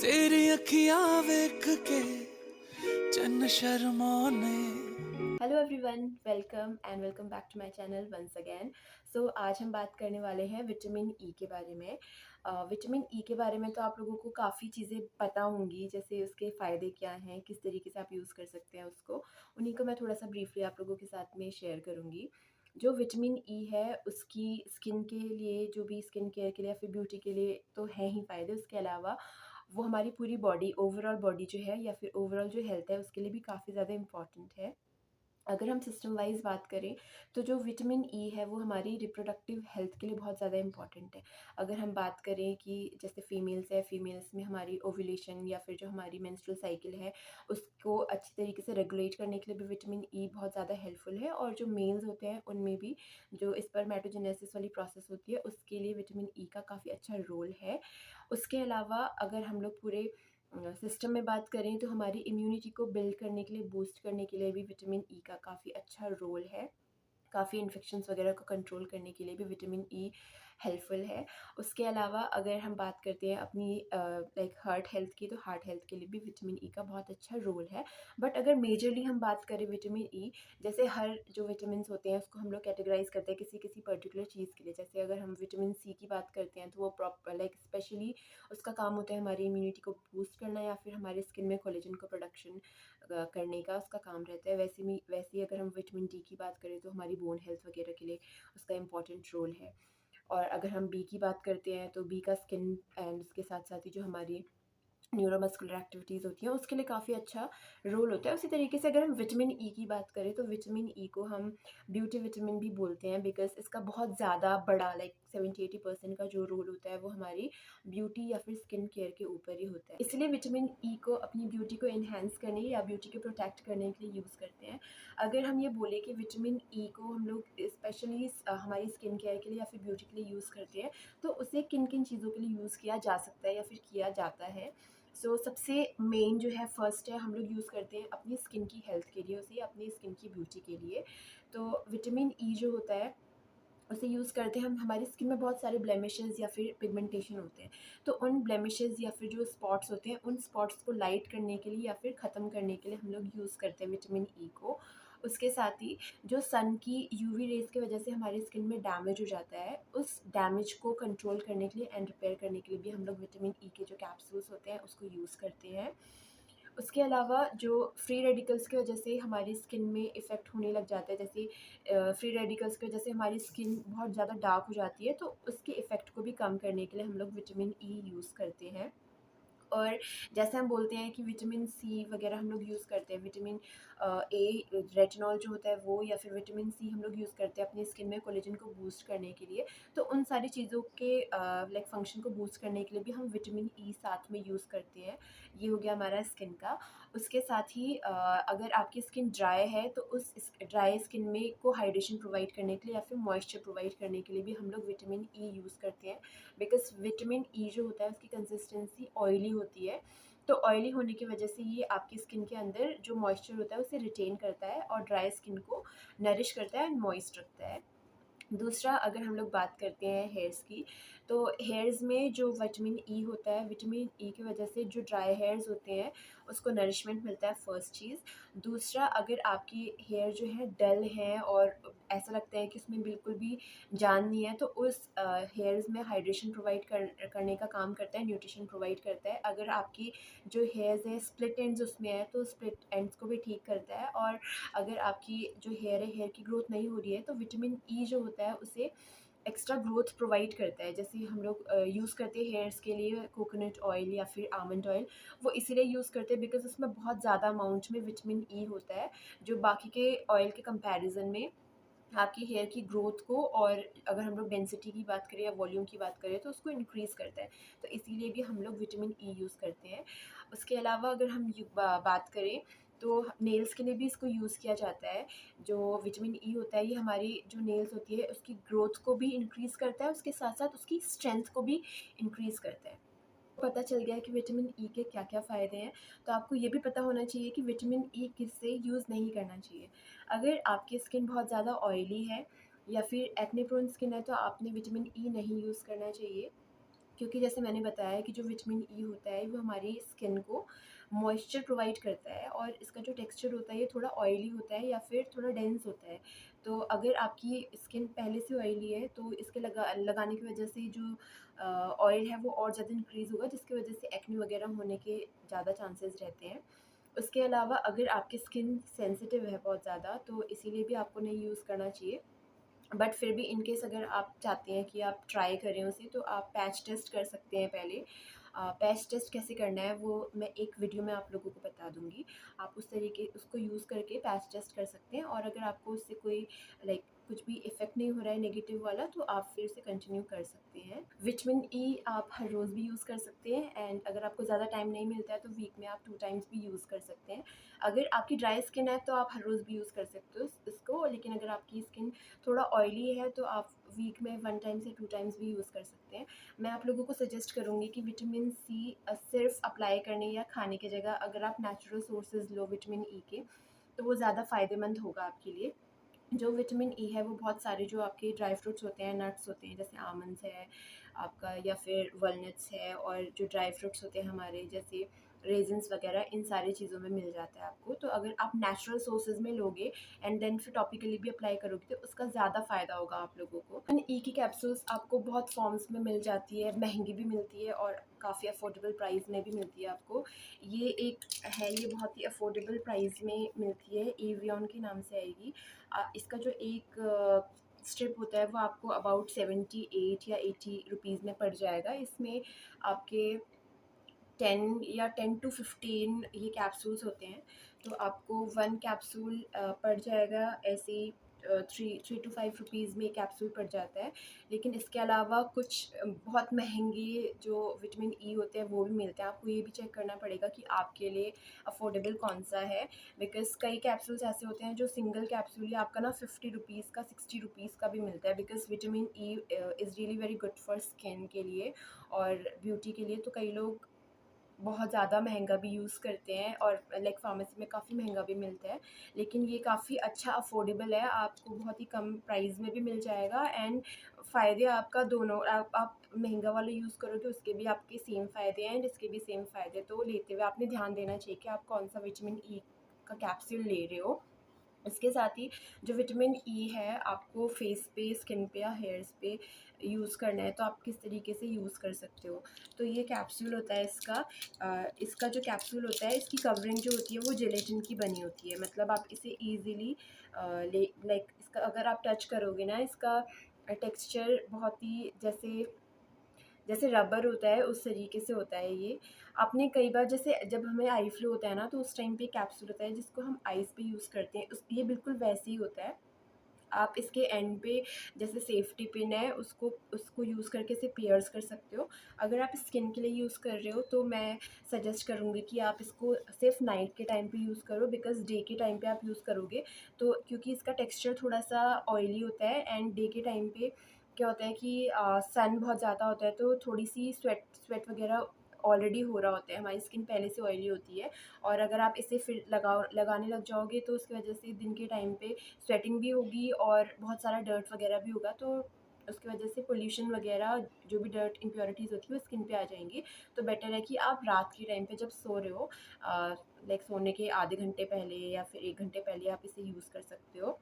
तेरी अखियां वेख के चन्न शर्माने। Hello everyone, welcome back to my channel once again. So आज हम बात करने वाले हैं विटामिन ई के बारे में। विटामिन ई के बारे में तो आप लोगों को काफ़ी चीज़ें पता होंगी, जैसे उसके फ़ायदे क्या हैं, किस तरीके से आप यूज़ कर सकते हैं उसको। उन्हीं को मैं थोड़ा सा ब्रीफली आप लोगों के साथ में शेयर करूँगी। जो विटामिन ई है उसकी स्किन के लिए, जो भी स्किन केयर के लिए या फिर ब्यूटी के लिए तो हैं ही फ़ायदे, उसके अलावा वो हमारी पूरी बॉडी, ओवरऑल बॉडी जो है या फिर ओवरऑल जो हेल्थ है उसके लिए भी काफ़ी ज़्यादा इम्पॉर्टेंट है। अगर हम सिस्टम वाइज़ बात करें तो जो विटामिन ई है वो हमारी रिप्रोडक्टिव हेल्थ के लिए बहुत ज़्यादा इंपॉर्टेंट है। अगर हम बात करें कि जैसे फीमेल्स में हमारी ओव्यूलेशन या फिर जो हमारी मेंस्ट्रुअल साइकिल है उसको अच्छी तरीके से रेगुलेट करने के लिए भी विटामिन ई बहुत ज़्यादा हेल्पफुल है। और जो मेल्स होते हैं उनमें भी जो स्पर्मेटोजेनेसिस वाली प्रोसेस होती है उसके लिए विटामिन ई का काफ़ी अच्छा रोल है। उसके अलावा अगर हम लोग पूरे सिस्टम में बात करें तो हमारी इम्यूनिटी को बिल्ड करने के लिए, बूस्ट करने के लिए भी विटामिन ई का काफ़ी अच्छा रोल है। काफ़ी इन्फेक्शंस वगैरह को कंट्रोल करने के लिए भी विटामिन ई हेल्पफुल है। उसके अलावा अगर हम बात करते हैं अपनी लाइक हार्ट हेल्थ की, तो हार्ट हेल्थ के लिए भी विटामिन ई का बहुत अच्छा रोल है। बट अगर मेजरली हम बात करें विटामिन ई, जैसे हर जो विटामिन्स होते हैं उसको हम लोग कैटेगराइज करते हैं किसी किसी पर्टिकुलर चीज़ के लिए। जैसे अगर हम विटामिन सी की बात करते हैं तो वो प्रॉपर लाइक स्पेशली उसका काम होता है हमारी इम्यूनिटी को बूस्ट करना या फिर हमारे स्किन में कोलेजन को प्रोडक्शन करने का उसका काम रहता है। वैसे ही अगर हम विटामिन डी की बात करें तो हमारी बोन हेल्थ वगैरह के लिए उसका इम्पॉर्टेंट रोल है। और अगर हम बी की बात करते हैं तो बी का स्किन एंड उसके साथ साथ ही जो हमारी न्यूरोमस्कुलर एक्टिविटीज़ होती हैं उसके लिए काफ़ी अच्छा रोल होता है। उसी तरीके से अगर हम विटामिन ई की बात करें तो विटामिन ई को हम ब्यूटी विटामिन भी बोलते हैं, बिकॉज़ इसका बहुत ज़्यादा बड़ा लाइक 70-80% का जो रोल होता है वो हमारी ब्यूटी या फिर स्किन केयर के ऊपर ही होता है। इसलिए विटामिन ई को अपनी ब्यूटी को एनहांस करने या ब्यूटी को प्रोटेक्ट करने के लिए यूज़ करते हैं। अगर हम ये बोले कि विटामिन ई को हम लोग स्पेशली हमारी स्किन केयर के लिए या फिर ब्यूटी के लिए यूज़ करते हैं, तो उसे किन-किन चीज़ों के लिए यूज़ किया जा सकता है या फिर किया जाता है। सबसे मेन जो है फर्स्ट है, हम लोग यूज़ करते हैं अपनी स्किन की हेल्थ के लिए उसे, अपनी स्किन की ब्यूटी के लिए। तो विटामिन ई जो होता है उसे यूज़ करते हैं हम, हमारी स्किन में बहुत सारे ब्लेमिशेस या फिर पिगमेंटेशन होते हैं, तो उन ब्लेमिशेस या फिर जो स्पॉट्स होते हैं उन स्पॉट्स को लाइट करने के लिए या फिर ख़त्म करने के लिए हम लोग यूज़ करते हैं विटामिन ई को। उसके साथ ही जो सन की यूवी रेज़ की वजह से हमारी स्किन में डैमेज हो जाता है, उस डैमेज को कंट्रोल करने के लिए एंड रिपेयर करने के लिए भी हम लोग विटामिन ई के जो कैप्सूल्स होते हैं उसको यूज़ करते हैं। उसके अलावा जो फ्री रेडिकल्स की वजह से हमारी स्किन में इफ़ेक्ट होने लग जाता है, जैसे फ्री रेडिकल्स की वजह से हमारी स्किन बहुत ज़्यादा डार्क हो जाती है, तो उसके इफ़ेक्ट को भी कम करने के लिए हम लोग विटामिन ई यूज़ करते हैं। और जैसे हम बोलते हैं कि विटामिन सी वगैरह हम लोग यूज़ करते हैं, विटामिन ए रेटिनॉल जो होता है वो, या फिर विटामिन सी हम लोग यूज़ करते हैं अपनी स्किन में कोलेजन को बूस्ट करने के लिए। तो उन सारी चीज़ों के लाइक फंक्शन को बूस्ट करने के लिए भी हम विटामिन ई साथ में यूज़ करते हैं। ये हो गया हमारा स्किन का। उसके साथ ही अगर आपकी स्किन ड्राई है तो उस ड्राई स्किन में को हाइड्रेशन प्रोवाइड करने के लिए या फिर मॉइस्चर प्रोवाइड करने के लिए भी हम लोग विटामिन ई यूज़ करते हैं। बिकॉज़ विटामिन ई जो होता है उसकी कंसिस्टेंसी ऑयली होती है, तो ऑयली होने की वजह से ये आपकी स्किन के अंदर जो मॉइस्चर होता है उसे रिटेन करता है और ड्राई स्किन को नरिश करता है एंड मॉइस्ट रखता है। दूसरा, अगर हम लोग बात करते हैं हेयर्स की, तो हेयर्स में जो विटामिन ई होता है, विटामिन ई की वजह से जो ड्राई हेयर्स होते हैं उसको नरिशमेंट मिलता है, फर्स्ट चीज़। दूसरा, अगर आपकी हेयर जो है डल है और ऐसा लगता है कि उसमें बिल्कुल भी जान नहीं है, तो उस हेयर्स में हाइड्रेशन प्रोवाइड करने का काम करता है, न्यूट्रिशन प्रोवाइड करता है। अगर आपकी जो हेयर्स हैं स्प्लिट एंड्स उसमें है तो स्प्लिट एंड्स को भी ठीक करता है। और अगर आपकी जो हेयर है, हेयर की ग्रोथ नहीं हो रही है, तो विटामिन ई जो होता है उसे एक्स्ट्रा ग्रोथ प्रोवाइड करता है। जैसे हम लोग यूज़ करते हैं हेयर्स के लिए कोकोनट ऑयल या फिर आमंड ऑयल, वो इसीलिए यूज़ करते हैं बिकॉज़ उसमें बहुत ज़्यादा अमाउंट में विटामिन ई होता है, जो बाकी के ऑयल के कंपैरिजन में आपकी हेयर की ग्रोथ को, और अगर हम लोग डेंसिटी की बात करें या वॉल्यूम की बात करें तो उसको इंक्रीज़ करता है। तो इसीलिए भी हम लोग विटामिन ई यूज़ करते हैं। उसके अलावा अगर हम बात करें तो नेल्स के लिए भी इसको यूज़ किया जाता है। जो विटामिन ई होता है ये हमारी जो नेल्स होती है उसकी ग्रोथ को भी इंक्रीज़ करता है, उसके साथ साथ उसकी स्ट्रेंथ को भी इंक्रीज़ करता है। पता चल गया कि विटामिन ई के क्या-क्या फ़ायदे हैं, तो आपको ये भी पता होना चाहिए कि विटामिन ई किससे यूज़ नहीं करना चाहिए। अगर आपकी स्किन बहुत ज़्यादा ऑयली है या फिर एक्ने प्रोन स्किन है तो आपने विटामिन ई नहीं यूज़ करना चाहिए। क्योंकि जैसे मैंने बताया कि जो विटामिन ई होता है वो हमारी स्किन को मॉइस्चर प्रोवाइड करता है, और इसका जो टेक्सचर होता है ये थोड़ा ऑयली होता है या फिर थोड़ा डेंस होता है। तो अगर आपकी स्किन पहले से ऑयली है तो इसके लगाने की वजह से जो ऑयल है वो और ज़्यादा इंक्रीज़ होगा, जिसकी वजह से एक्ने वगैरह होने के ज़्यादा चांसेस रहते हैं। उसके अलावा अगर आपकी स्किन सेंसिटिव है बहुत ज़्यादा, तो इसीलिए भी आपको नहीं यूज़ करना चाहिए। बट फिर भी इन केस अगर आप चाहते हैं कि आप ट्राई करें उसे, तो आप पैच टेस्ट कर सकते हैं पहले। पैच टेस्ट कैसे करना है वो मैं एक वीडियो में आप लोगों को बता दूंगी। आप उस तरीके उसको यूज़ करके पैच टेस्ट कर सकते हैं, और अगर आपको उससे कोई लाइक कुछ भी इफ़ेक्ट नहीं हो रहा है नेगेटिव वाला, तो आप फिर से कंटिन्यू कर सकते हैं। विटामिन ई आप हर रोज़ भी यूज़ कर सकते हैं, एंड अगर आपको ज़्यादा टाइम नहीं मिलता है तो वीक में आप 2 टाइम्स भी यूज़ कर सकते हैं। अगर आपकी ड्राई स्किन है तो आप हर रोज़ भी यूज़ कर सकते हो इसको, लेकिन अगर आपकी स्किन थोड़ा ऑयली है तो आप वीक में 1 टाइम से 2 टाइम्स भी यूज़ कर सकते हैं। मैं आप लोगों को सजेस्ट करूँगी कि विटामिन सी सिर्फ अप्लाई करने या खाने की जगह अगर आप नेचुरल सोर्सेज लो विटामिन ई के, तो वो ज़्यादा फ़ायदेमंद होगा आपके लिए। जो विटामिन ई है वो बहुत सारे जो आपके ड्राई फ्रूट्स होते हैं, नट्स होते हैं, जैसे आमंड्स है आपका, या फिर वॉलनट्स है, और जो ड्राई फ्रूट्स होते हैं हमारे जैसे रेजिन्स वगैरह, इन सारी चीज़ों में मिल जाता है आपको। तो अगर आप नेचुरल सोर्सेज में लोगे एंड देन फिर टॉपिकली भी अप्लाई करोगे तो उसका ज़्यादा फ़ायदा होगा आप लोगों को। एंड ई की कैप्सूल्स आपको बहुत फॉर्म्स में मिल जाती है, महंगी भी मिलती है और काफ़ी अफोर्डेबल प्राइस में भी मिलती है आपको। ये एक है, ये बहुत ही अफोर्डेबल प्राइस में मिलती है, एवियन के नाम से आएगी। इसका जो एक स्ट्रिप होता है वो आपको अबाउट 78 या 80 रुपीज़ में पड़ जाएगा। इसमें आपके 10 या 10 टू 15 ये कैप्सूल्स होते हैं, तो आपको 1 कैप्सूल पड़ जाएगा ऐसे ही 3 टू 5 रुपीज़ में कैप्सूल पड़ जाता है। लेकिन इसके अलावा कुछ बहुत महंगे जो विटामिन ई होते हैं वो भी मिलते हैं। आपको ये भी चेक करना पड़ेगा कि आपके लिए अफोर्डेबल कौन सा है, बिकॉज़ कई कैप्सूल्स ऐसे होते हैं जो सिंगल कैप्सूल ही आपका ना 50 रुपीज़ का, 60 रुपीज़ का भी मिलता है, because vitamin E is really very good for skin के लिए और ब्यूटी के लिए। तो कई लोग बहुत ज़्यादा महंगा भी यूज़ करते हैं और लाइक फार्मेसी में काफ़ी महंगा भी मिलता है, लेकिन ये काफ़ी अच्छा अफोर्डेबल है, आपको बहुत ही कम प्राइस में भी मिल जाएगा। एंड फ़ायदे आपका दोनों, आप महंगा वाला यूज़ करोगे उसके भी आपके सेम फ़ायदे हैं एंड इसके भी सेम फ़ायदे। तो लेते हुए आपने ध्यान देना चाहिए कि आप कौन सा विटामिन ई का कैप्सूल ले रहे हो। इसके साथ ही जो विटामिन ई है आपको फेस पे, स्किन पे या हेयर्स पे यूज़ करना है, तो आप किस तरीके से यूज़ कर सकते हो। तो ये कैप्सूल होता है इसका जो कैप्सूल होता है इसकी कवरिंग जो होती है वो जेलेटिन की बनी होती है। मतलब आप इसे ईज़िली लाइक इसका अगर आप टच करोगे ना, इसका टेक्सचर बहुत ही जैसे जैसे रबर होता है उस तरीके से होता है ये। आपने कई बार जैसे जब हमें आई फ्लू होता है ना, तो उस टाइम पे कैप्सूल होता है जिसको हम आइज़ पे यूज़ करते हैं, उस ये बिल्कुल वैसे ही होता है। आप इसके एंड पे जैसे सेफ्टी पिन है उसको उसको यूज़ करके इसे पियर्स कर सकते हो। अगर आप स्किन के लिए यूज़ कर रहे हो तो मैं सजेस्ट करूँगी कि आप इसको सिर्फ नाइट के टाइम पे यूज़ करो, बिकॉज़ डे के टाइम पे आप यूज़ करोगे तो क्योंकि इसका टेक्सचर थोड़ा-सा ऑयली होता है एंड डे के टाइम पे क्या होता है कि सन बहुत ज़्यादा होता है तो थोड़ी-सी स्वेट स्वेट वगैरह ऑलरेडी हो रहा होता है, हमारी स्किन पहले से ऑयली होती है। और अगर आप इसे फिर लगाने लग जाओगे तो उसकी वजह से दिन के टाइम पे स्वेटिंग भी होगी और बहुत सारा डर्ट वगैरह भी होगा, तो उसकी वजह से पोल्यूशन वगैरह जो भी डर्ट इम्प्योरिटीज़ होती है वो स्किन पे आ जाएंगी। तो बेटर है कि आप रात के टाइम पे जब सो रहे हो, लाइक सोने के आधे घंटे पहले या फिर 1 घंटे पहले आप इसे यूज़ कर सकते हो।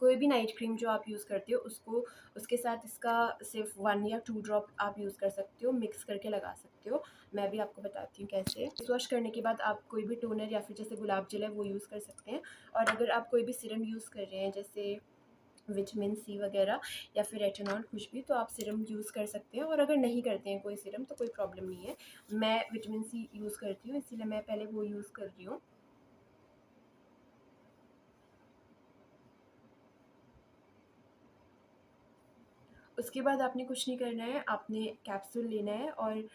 कोई भी नाइट क्रीम जो आप यूज़ करते हो उसको उसके साथ इसका सिर्फ 1 या 2 ड्रॉप आप यूज़ कर सकते हो, मिक्स करके लगा सकते हो। मैं भी आपको बताती हूँ कैसे। फेस वॉश करने के बाद आप कोई भी टोनर या फिर जैसे गुलाब जल है वो यूज़ कर सकते हैं। और अगर आप कोई भी सीरम यूज़ कर रहे हैं जैसे विटामिन सी वगैरह या फिर रेटिनॉल कुछ भी, तो आप सीरम यूज़ कर सकते हैं। और अगर नहीं करते हैं कोई सीरम तो कोई प्रॉब्लम नहीं है। मैं विटामिन सी यूज़ करती हूँ इसीलिए मैं पहले वो यूज़ कर रही हूँ। उसके बाद आपने कुछ नहीं करना है, आपने कैप्सूल लेना है और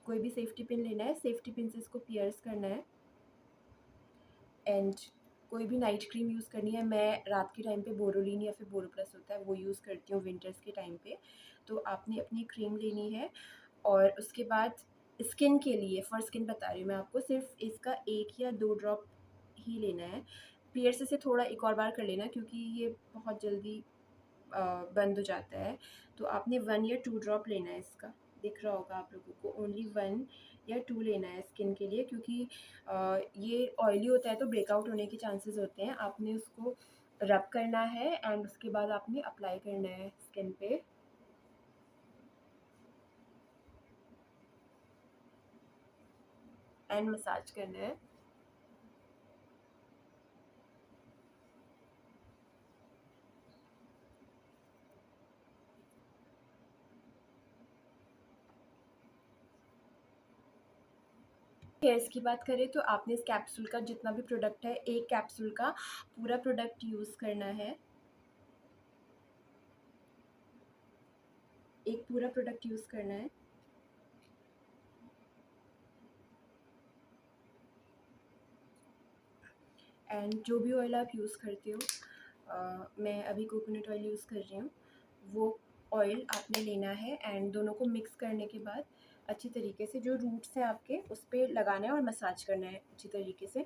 कोई भी सेफ्टी पिन लेना है, सेफ्टी पिन से इसको पियर्स करना है एंड कोई भी नाइट क्रीम यूज़ करनी है। मैं रात के टाइम पे बोरोलिन या फिर बोरोप्लस होता है वो यूज़ करती हूँ विंटर्स के टाइम पे। तो आपने अपनी क्रीम लेनी है और उसके बाद स्किन के लिए, फॉर स्किन बता रही हूँ मैं आपको, सिर्फ इसका 1 या 2 ड्रॉप ही लेना है। पियर्स से थोड़ा एक और बार कर लेना क्योंकि ये बहुत जल्दी बंद हो जाता है। तो आपने 1 या 2 ड्रॉप लेना है इसका, दिख रहा होगा आप लोगों को, ओनली 1 या 2 लेना है स्किन के लिए, क्योंकि ये ऑयली होता है तो ब्रेकआउट होने के चांसेस होते हैं। आपने उसको रब करना है एंड उसके बाद आपने अप्लाई करना है स्किन पे। एंड मसाज करना है। हेयर्स की बात करें तो आपने इस कैप्सूल का जितना भी प्रोडक्ट है, एक कैप्सूल का पूरा प्रोडक्ट यूज़ करना है। एक पूरा प्रोडक्ट यूज़ करना है। एंड जो भी ऑयल आप यूज़ करते हो, मैं अभी कोकोनट ऑयल यूज़ कर रही हूँ, वो ऑयल आपने लेना है एंड दोनों को मिक्स करने के बाद अच्छी तरीके से जो रूट्स हैं आपके उस पर लगाना है और मसाज करना है अच्छी तरीके से।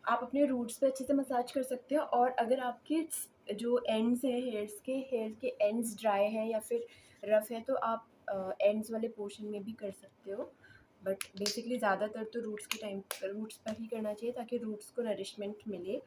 आप अपने रूट्स पे अच्छे से मसाज कर सकते हो, और अगर आपके जो एंड्स हैं हेयर के एंड्स ड्राई हैं या फिर रफ़ है तो आप एंड्स वाले पोर्शन में भी कर सकते हो, बट बेसिकली ज़्यादातर तो रूट्स पर ही करना चाहिए ताकि रूट्स को नरिशमेंट मिले।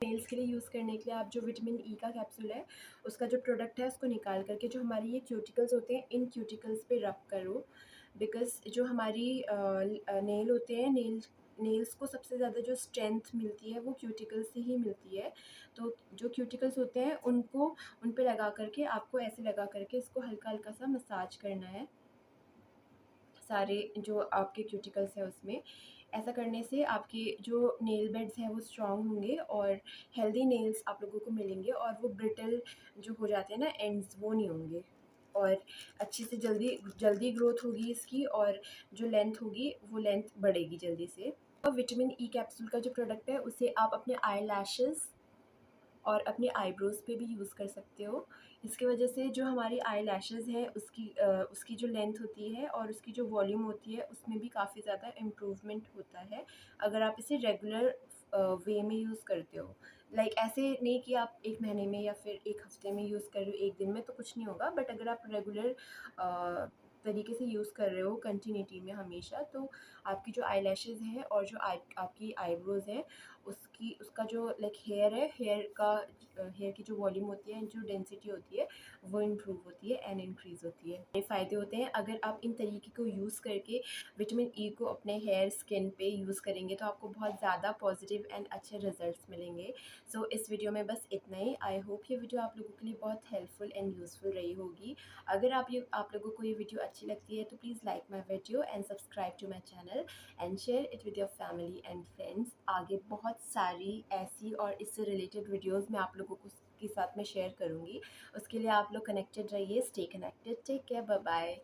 नेल्स के लिए यूज़ करने के लिए आप जो विटामिन ई का कैप्सूल है उसका जो प्रोडक्ट है उसको निकाल करके जो हमारी ये क्यूटिकल्स होते हैं इन क्यूटिकल्स पे रब करो, बिकॉज़ जो हमारी नेल होते हैं, नेल्स को सबसे ज़्यादा जो स्ट्रेंथ मिलती है वो क्यूटिकल्स से ही मिलती है। तो जो क्यूटिकल्स होते हैं उनको उन पे लगा करके आपको ऐसे लगा करके इसको हल्का-हल्का सा मसाज करना है, सारे जो आपके क्यूटिकल्स हैं उसमें। ऐसा करने से आपके जो नेल बेड्स हैं वो स्ट्रॉन्ग होंगे और हेल्दी नेल्स आप लोगों को मिलेंगे, और वो ब्रिटल जो हो जाते हैं ना एंड्स, वो नहीं होंगे, और अच्छे से जल्दी जल्दी ग्रोथ होगी इसकी, और जो लेंथ होगी वो लेंथ बढ़ेगी जल्दी से। और विटामिन ई कैप्सूल का जो प्रोडक्ट है उसे आप अपने आई लैशेज़ और अपने आईब्रोज़ पे भी यूज़ कर सकते हो। इसकी वजह से जो हमारी आई लैशेज़ हैं उसकी जो लेंथ होती है और उसकी जो वॉल्यूम होती है उसमें भी काफ़ी ज़्यादा इम्प्रूवमेंट होता है, अगर आप इसे रेगुलर वे में यूज़ करते हो। लाइक ऐसे नहीं कि आप 1 महीने में या फिर 1 हफ़्ते में यूज़ कर रहे हो, 1 दिन में तो कुछ नहीं होगा, बट अगर आप रेगुलर तरीके से यूज़ कर रहे हो कंटिन्यूटी में हमेशा, तो आपकी जो आई लैशेज़ हैं और जो आपकी आईब्रोज़ हैं उसका जो लाइक हेयर की जो वॉल्यूम होती है, जो डेंसिटी होती है, वो इम्प्रूव होती है एंड इंक्रीज़ होती है। ये फ़ायदे होते हैं अगर आप इन तरीके को यूज़ करके विटामिन ई को अपने हेयर स्किन पे यूज़ करेंगे तो आपको बहुत ज़्यादा पॉजिटिव एंड अच्छे रिजल्ट्स मिलेंगे। सो इस वीडियो में बस इतना ही। आई होप ये वीडियो आप लोगों के लिए बहुत हेल्पफुल एंड यूज़फुल रही होगी। अगर आप लोगों को ये वीडियो अच्छी लगती है तो please like my video and subscribe to my channel and share it with your family and friends. आगे बहुत सारी ऐसी और इससे रिलेटेड वीडियोस मैं आप लोगों को के साथ में शेयर करूँगी। उसके लिए आप लोग कनेक्टेड रहिए, stay connected, take care, bye bye.